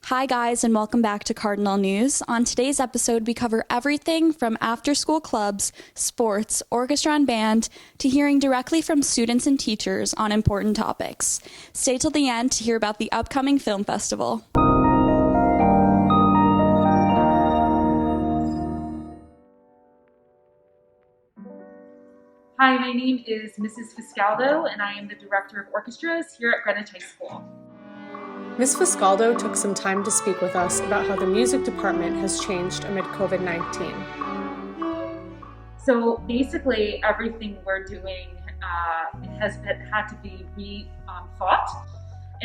Hi, guys, and welcome back to Cardinal News. On today's episode, we cover everything from after-school clubs, sports, orchestra and band, to hearing directly from students and teachers on important topics. Stay till the end to hear about the upcoming film festival. Hi, my name is Mrs. Fiscaldo, and I am the Director of Orchestras here at Greenwich High School. Ms. Fiscaldo took some time to speak with us about how the music department has changed amid COVID-19. So basically, everything we're doing has had to be rethought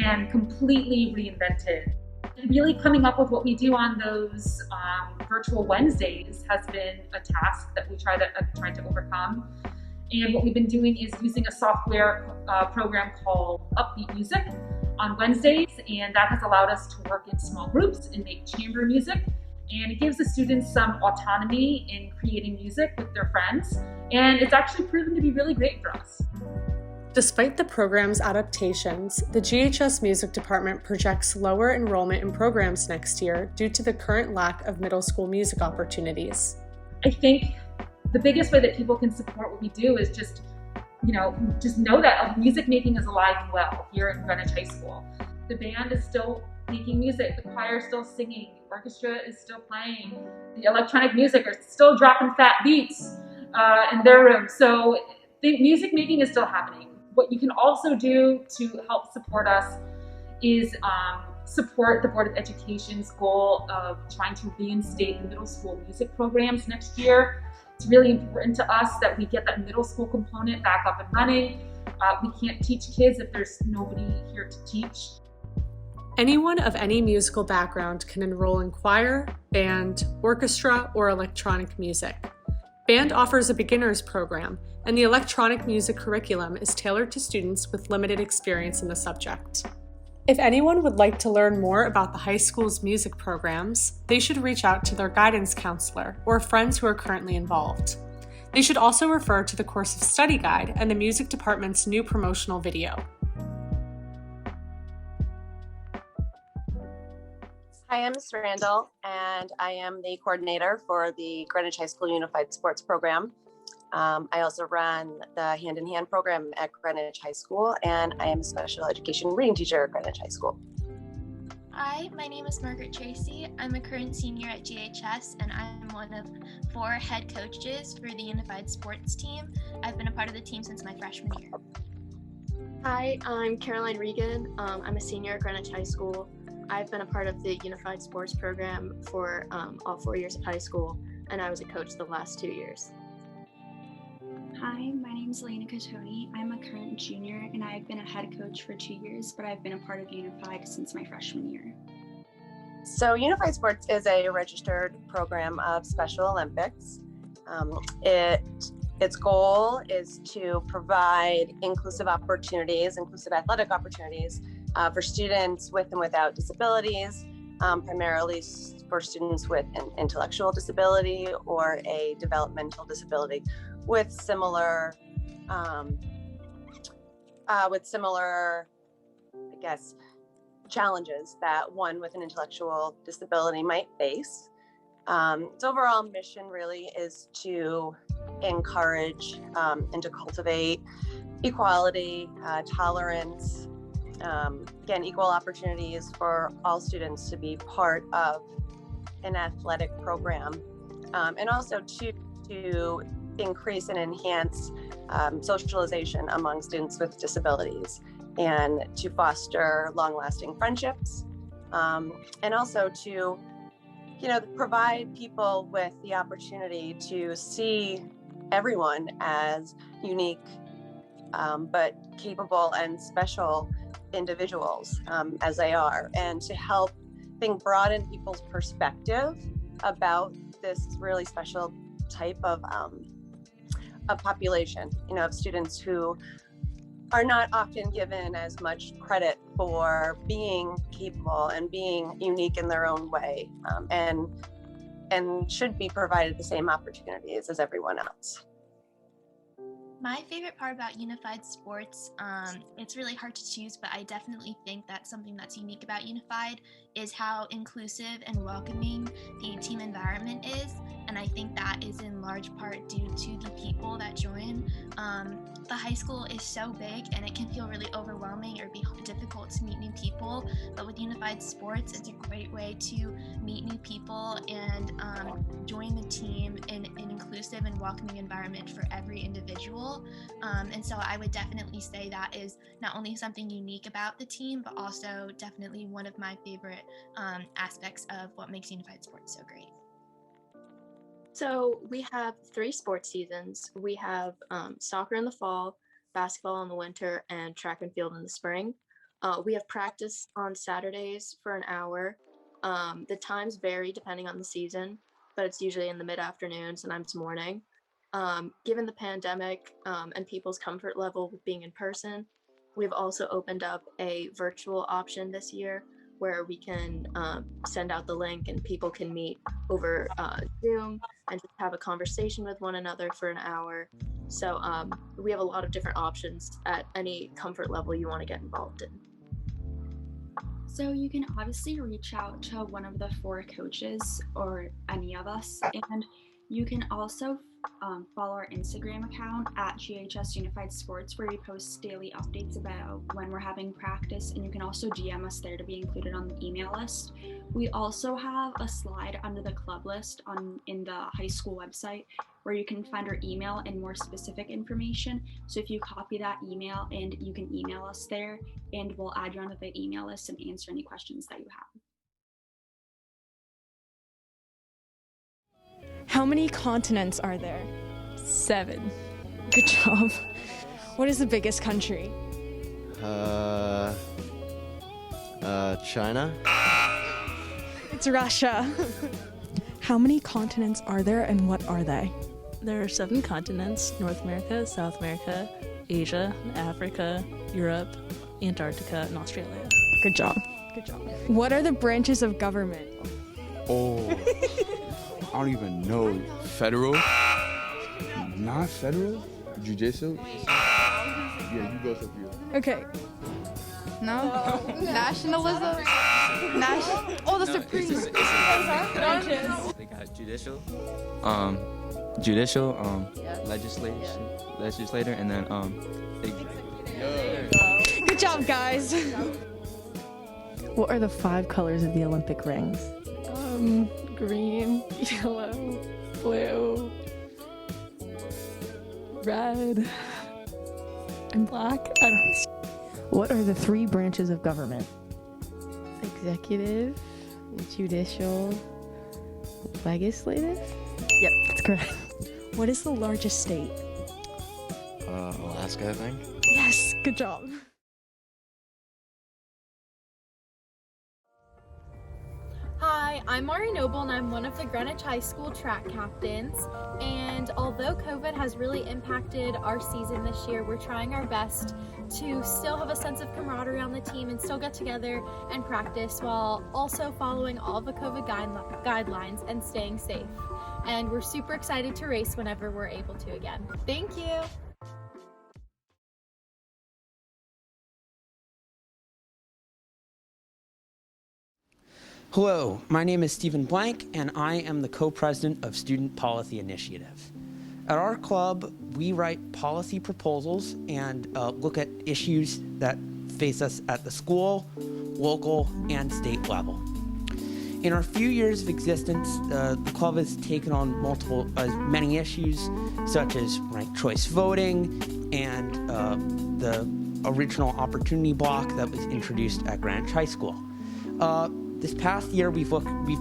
and completely reinvented. And really coming up with what we do on those virtual Wednesdays has been a task that we tried to overcome. And what we've been doing is using a software program called Upbeat Music on Wednesdays, and that has allowed us to work in small groups and make chamber music. And it gives the students some autonomy in creating music with their friends, and it's actually proven to be really great for us. Despite the program's adaptations, the GHS Music Department projects lower enrollment in programs next year due to the current lack of middle school music opportunities. I think the biggest way that people can support what we do is just know that music making is alive and well here at Greenwich High School. The band is still making music, the choir is still singing, the orchestra is still playing, the electronic music are still dropping fat beats in their room. So the music making is still happening. What you can also do to help support us is support the Board of Education's goal of trying to reinstate the middle school music programs next year. It's really important to us that we get that middle school component back up and running. We can't teach kids if there's nobody here to teach. Anyone of any musical background can enroll in choir, band, orchestra, or electronic music. Band offers a beginner's program, and the electronic music curriculum is tailored to students with limited experience in the subject. If anyone would like to learn more about the high school's music programs, they should reach out to their guidance counselor or friends who are currently involved. They should also refer to the course of study guide and the music department's new promotional video. Hi, I'm Ms. Randall, and I am the coordinator for the Greenwich High School Unified Sports Program. I also run the Hand in Hand program at Greenwich High School, and I am a special education reading teacher at Greenwich High School. Hi, my name is Margaret Tracy. I'm a current senior at GHS, and I'm one of 4 head coaches for the Unified Sports team. I've been a part of the team since my freshman year. Hi, I'm Caroline Regan. I'm a senior at Greenwich High School. I've been a part of the Unified Sports program for all 4 years of high school, and I was a coach the last 2 years. Hi, my name is Elena Catoni. I'm a current junior, and I've been a head coach for 2 years, but I've been a part of Unified since my freshman year. So Unified Sports is a registered program of Special Olympics. Its goal is to provide inclusive athletic opportunities for students with and without disabilities, primarily for students with an intellectual disability or a developmental disability with similar, challenges that one with an intellectual disability might face. Its overall mission really is to encourage and to cultivate equality, tolerance, equal opportunities for all students to be part of an athletic program, and also to increase and enhance socialization among students with disabilities, and to foster long-lasting friendships, and also to provide people with the opportunity to see everyone as unique but capable and special individuals as they are, and to help broaden people's perspective about this really special type of population, of students who are not often given as much credit for being capable and being unique in their own way, and should be provided the same opportunities as everyone else. My favorite part about Unified Sports, it's really hard to choose, but I definitely think that something that's unique about Unified is how inclusive and welcoming the team environment is. And I think that is in large part due to the people that join. The high school is so big and it can feel really overwhelming or be difficult to meet new people. But with Unified Sports, it's a great way to meet new people and join the team in an inclusive and welcoming environment for every individual. And so I would definitely say that is not only something unique about the team, but also definitely one of my favorite aspects of what makes Unified Sports so great. So we have 3 sports seasons. We have soccer in the fall, basketball in the winter, and track and field in the spring. We have practice on Saturdays for an hour. The times vary depending on the season, but it's usually in the mid-afternoon, sometimes morning. Given the pandemic and people's comfort level with being in person, we've also opened up a virtual option this year where we can send out the link and people can meet over Zoom and just have a conversation with one another for an hour. So we have a lot of different options at any comfort level you want to get involved in. So you can obviously reach out to one of the 4 coaches or any of us, and you can also follow our Instagram account at GHS Unified Sports, where we post daily updates about when we're having practice, and you can also DM us there to be included on the email list. We also have a slide under the club list in the high school website where you can find our email and more specific information. So if you copy that email, and you can email us there, and we'll add you onto the email list and answer any questions that you have. How many continents are there? 7. Good job. What is the biggest country? China. It's Russia. How many continents are there and what are they? There are 7 continents: North America, South America, Asia, Africa, Europe, Antarctica, and Australia. Good job. Good job. What are the branches of government? Oh, I don't even know. Federal. Not federal? Judicial? Yeah, you go, Sophia. Okay. No? Nationalism? The Supreme. They got judicial, legislator, and then Good job, guys. What are the 5 colors of the Olympic rings? Green, yellow, blue, red, and black. I don't know. What are the 3 branches of government? Executive, judicial, legislative? Yep, that's correct. What is the largest state? Alaska, I think. Yes, good job. Hi, I'm Mari Noble and I'm one of the Greenwich High School track captains. And although COVID has really impacted our season this year, we're trying our best to still have a sense of camaraderie on the team and still get together and practice while also following all the COVID guidelines and staying safe. And we're super excited to race whenever we're able to again. Thank you. Hello, my name is Stephen Blank, and I am the co-president of Student Policy Initiative. At our club, we write policy proposals and look at issues that face us at the school, local, and state level. In our few years of existence, the club has taken on many issues, such as ranked choice voting and the original opportunity block that was introduced at Greenwich High School. This past year, we've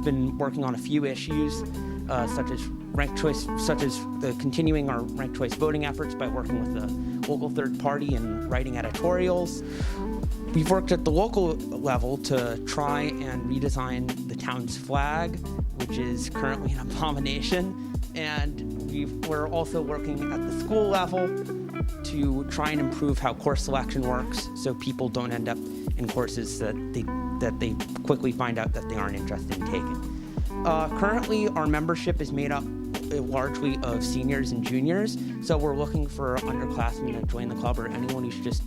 been working on a few issues, such as the continuing our ranked choice voting efforts by working with the local third party and writing editorials. We've worked at the local level to try and redesign the town's flag, which is currently an abomination, and we're also working at the school level to try and improve how course selection works, so people don't end up in courses that they quickly find out that they aren't interested in taking. Currently, our membership is made up largely of seniors and juniors. So we're looking for underclassmen to join the club, or anyone who's just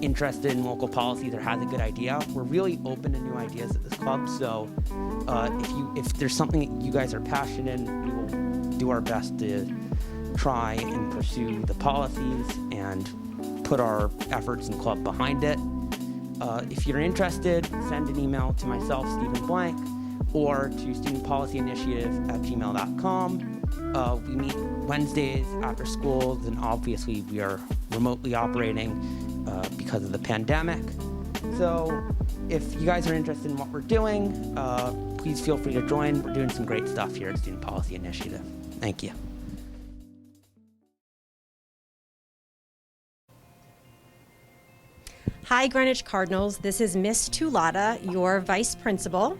interested in local policies or has a good idea. We're really open to new ideas at this club. So if there's something that you guys are passionate in, we will do our best to try and pursue the policies and put our efforts and club behind it. If you're interested, send an email to myself, Stephen Blank, or to studentpolicyinitiative@gmail.com. We meet Wednesdays after school, and obviously we are remotely operating because of the pandemic. So if you guys are interested in what we're doing, please feel free to join. We're doing some great stuff here at Student Policy Initiative. Thank you. Hi, Greenwich Cardinals. This is Miss Tulata, your vice principal.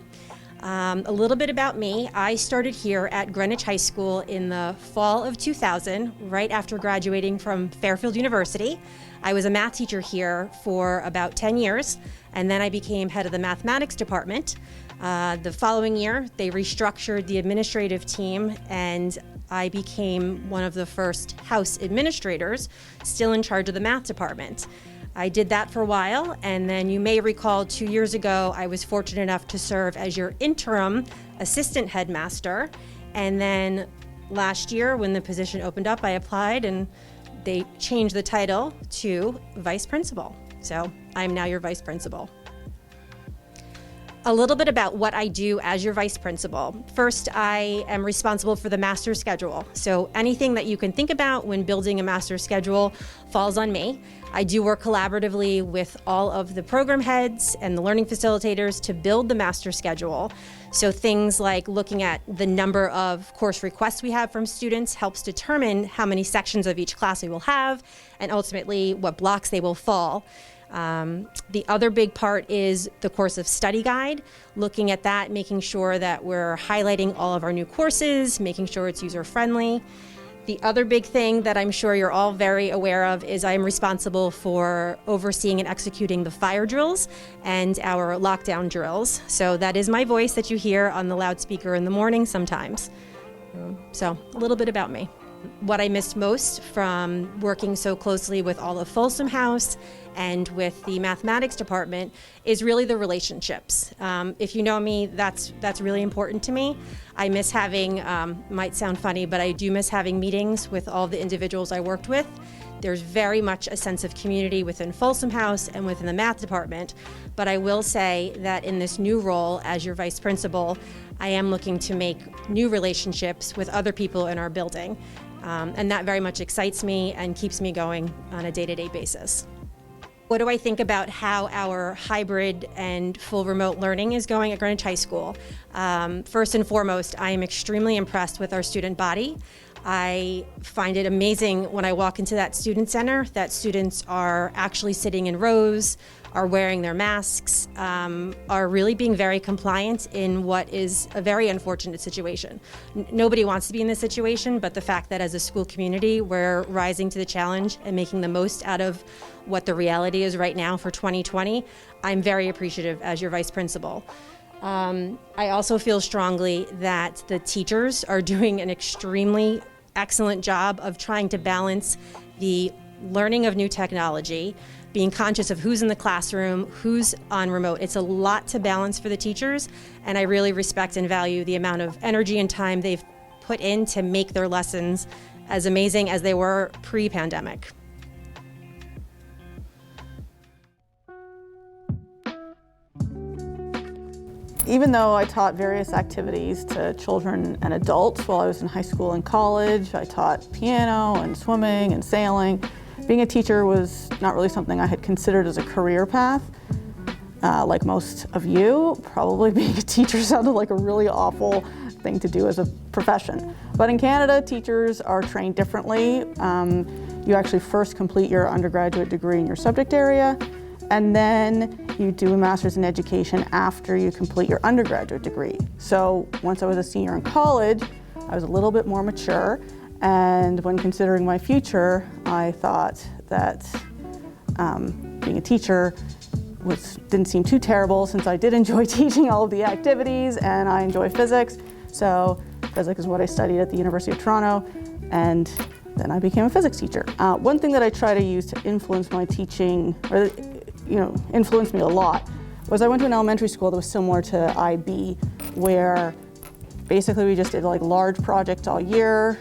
A little bit about me. I started here at Greenwich High School in the fall of 2000, right after graduating from Fairfield University. I was a math teacher here for about 10 years, and then I became head of the mathematics department. The following year, they restructured the administrative team, and I became one of the first house administrators, still in charge of the math department. I did that for a while, and then you may recall 2 years ago, I was fortunate enough to serve as your interim assistant headmaster. And then last year, when the position opened up, I applied, and they changed the title to vice principal. So I'm now your vice principal. A little bit about what I do as your vice principal. First, I am responsible for the master schedule. So anything that you can think about when building a master schedule falls on me. I do work collaboratively with all of the program heads and the learning facilitators to build the master schedule. So things like looking at the number of course requests we have from students helps determine how many sections of each class we will have, and ultimately what blocks they will fall. The other big part is the course of study guide, looking at that, making sure that we're highlighting all of our new courses, making sure it's user-friendly. The other big thing that I'm sure you're all very aware of is I'm responsible for overseeing and executing the fire drills and our lockdown drills. So that is my voice that you hear on the loudspeaker in the morning sometimes. So a little bit about me. What I missed most from working so closely with all of Folsom House and with the mathematics department is really the relationships. If you know me, that's really important to me. I miss having, might sound funny, but I do miss having meetings with all the individuals I worked with. There's very much a sense of community within Folsom House and within the math department, but I will say that in this new role as your vice principal, I am looking to make new relationships with other people in our building. And that very much excites me and keeps me going on a day-to-day basis. What do I think about how our hybrid and full remote learning is going at Greenwich High School? First and foremost, I am extremely impressed with our student body. I find it amazing when I walk into that student center that students are actually sitting in rows, are wearing their masks, are really being very compliant in what is a very unfortunate situation. Nobody wants to be in this situation, but the fact that as a school community, we're rising to the challenge and making the most out of what the reality is right now for 2020, I'm very appreciative as your vice principal. I also feel strongly that the teachers are doing an extremely excellent job of trying to balance the learning of new technology, being conscious of who's in the classroom, who's on remote. It's a lot to balance for the teachers, and I really respect and value the amount of energy and time they've put in to make their lessons as amazing as they were pre-pandemic. Even though I taught various activities to children and adults while I was in high school and college, I taught piano and swimming and sailing. Being a teacher was not really something I had considered as a career path. Like most of you, probably being a teacher sounded like a really awful thing to do as a profession. But in Canada, teachers are trained differently. You actually first complete your undergraduate degree in your subject area, and then you do a master's in education after you complete your undergraduate degree. So once I was a senior in college, I was a little bit more mature, and when considering my future, I thought that being a teacher didn't seem too terrible, since I did enjoy teaching all of the activities and I enjoy physics. So Physics is what I studied at the University of Toronto, and then I became a physics teacher. One thing that I try to use to influence my teaching, or influenced me a lot, was I went to an elementary school that was similar to IB, where basically we just did like large projects all year.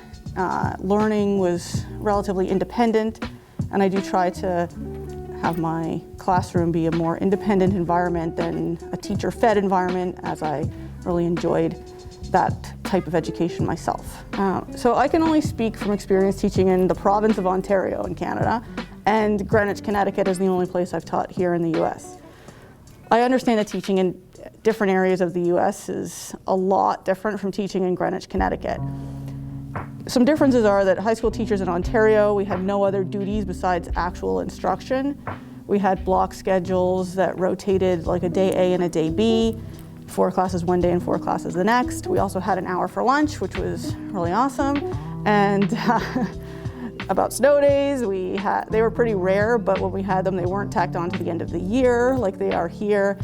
Learning was relatively independent, and I do try to have my classroom be a more independent environment than a teacher-fed environment, as I really enjoyed that type of education myself. So I can only speak from experience teaching in the province of Ontario in Canada, and Greenwich, Connecticut is the only place I've taught here in the US. I understand that teaching in different areas of the US is a lot different from teaching in Greenwich, Connecticut. Some differences are that high school teachers in Ontario, we had no other duties besides actual instruction. We had block schedules that rotated like a day A and a day B, 4 classes one day and 4 classes the next. We also had an hour for lunch, which was really awesome. And about snow days, they were pretty rare, but when we had them, they weren't tacked on to the end of the year like they are here.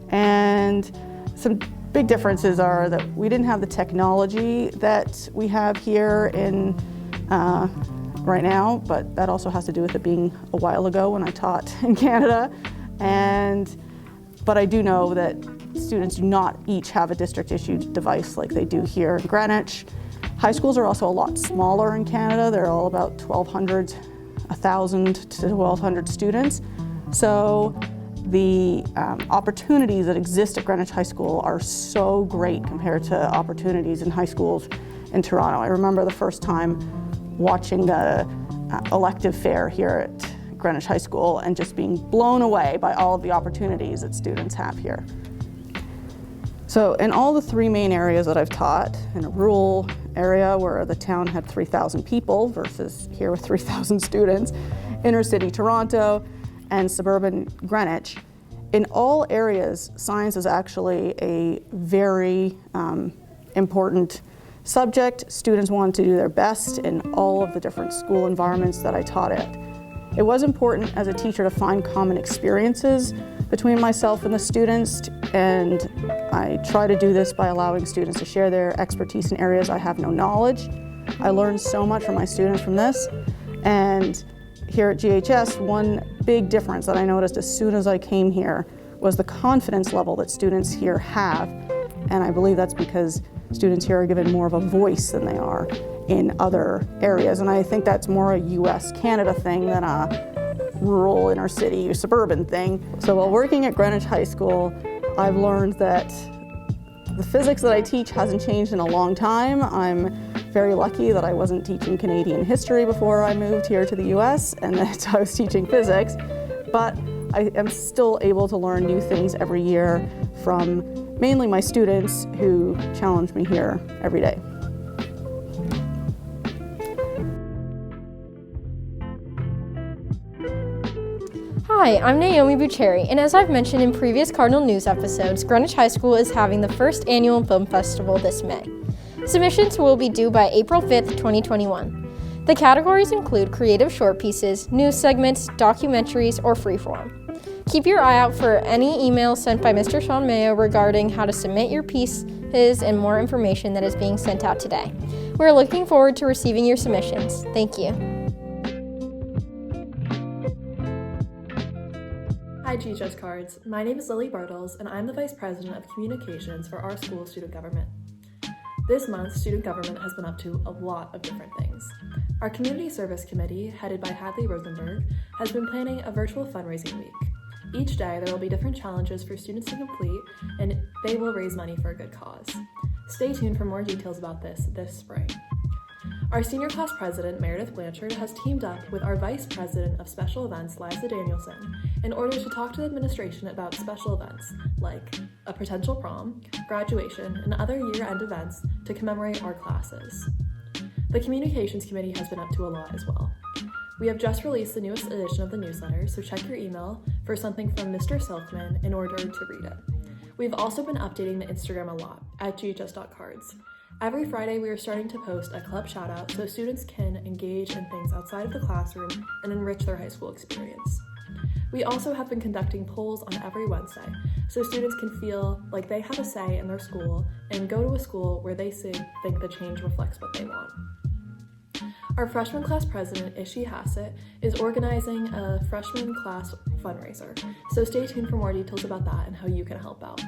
And some big differences are that we didn't have the technology that we have here in right now, but that also has to do with it being a while ago when I taught in Canada. But I do know that students do not each have a district-issued device like they do here in Greenwich. High schools are also a lot smaller in Canada. They're all about 1,000 to 1,200 students. So the opportunities that exist at Greenwich High School are so great compared to opportunities in high schools in Toronto. I remember the first time watching the elective fair here at Greenwich High School and just being blown away by all of the opportunities that students have here. So in all the 3 main areas that I've taught, in a rural area where the town had 3,000 people versus here with 3,000 students, inner city Toronto, and suburban Greenwich, in all areas, science is actually a very important subject. Students wanted to do their best in all of the different school environments that I taught at. It was important as a teacher to find common experiences between myself and the students, and I try to do this by allowing students to share their expertise in areas I have no knowledge. I learned so much from my students from this, and here at GHS, one big difference that I noticed as soon as I came here was the confidence level that students here have, and I believe that's because students here are given more of a voice than they are in other areas, and I think that's more a US-Canada thing than a rural, inner city, or suburban thing. So while working at Greenwich High School, I've learned that the physics that I teach hasn't changed in a long time. I'm very lucky that I wasn't teaching Canadian history before I moved here to the US and that I was teaching physics, but I am still able to learn new things every year from mainly my students who challenge me here every day. Hi, I'm Naomi Bucheri, and as I've mentioned in previous Cardinal News episodes, Greenwich High School is having the first annual film festival this May. Submissions will be due by April 5th, 2021. The categories include creative short pieces, news segments, documentaries, or freeform. Keep your eye out for any emails sent by Mr. Sean Mayo regarding how to submit your pieces and more information that is being sent out today. We're looking forward to receiving your submissions. Thank you. Hi GHS Cards, my name is Lily Bartles and I'm the Vice President of Communications for our school's student government. This month, student government has been up to a lot of different things. Our Community Service Committee, headed by Hadley Rosenberg, has been planning a virtual fundraising week. Each day there will be different challenges for students to complete and they will raise money for a good cause. Stay tuned for more details about this spring. Our senior class president, Meredith Blanchard, has teamed up with our vice president of special events, Liza Danielson, in order to talk to the administration about special events like a potential prom, graduation, and other year-end events to commemorate our classes. The communications committee has been up to a lot as well. We have just released the newest edition of the newsletter, so check your email for something from Mr. Silkman in order to read it. We've also been updating the Instagram a lot at ghs.cards. Every Friday, we are starting to post a club shout-out so students can engage in things outside of the classroom and enrich their high school experience. We also have been conducting polls on every Wednesday, so students can feel like they have a say in their school and go to a school where they think the change reflects what they want. Our freshman class president, Ishi Hassett, is organizing a freshman class fundraiser, so stay tuned for more details about that and how you can help out.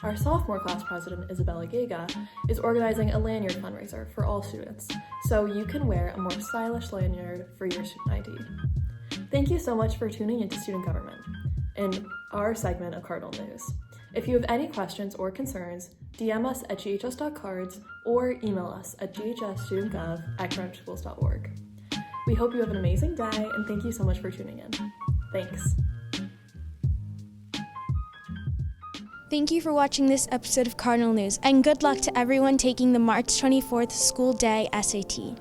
Our sophomore class president, Isabella Gega, is organizing a lanyard fundraiser for all students, so you can wear a more stylish lanyard for your student ID. Thank you so much for tuning into Student Government in our segment of Cardinal News. If you have any questions or concerns, DM us at ghs.cards or email us at ghsstudentgov@greenwichschools.org. We hope you have an amazing day, and thank you so much for tuning in. Thanks. Thank you for watching this episode of Cardinal News, and good luck to everyone taking the March 24th school day SAT.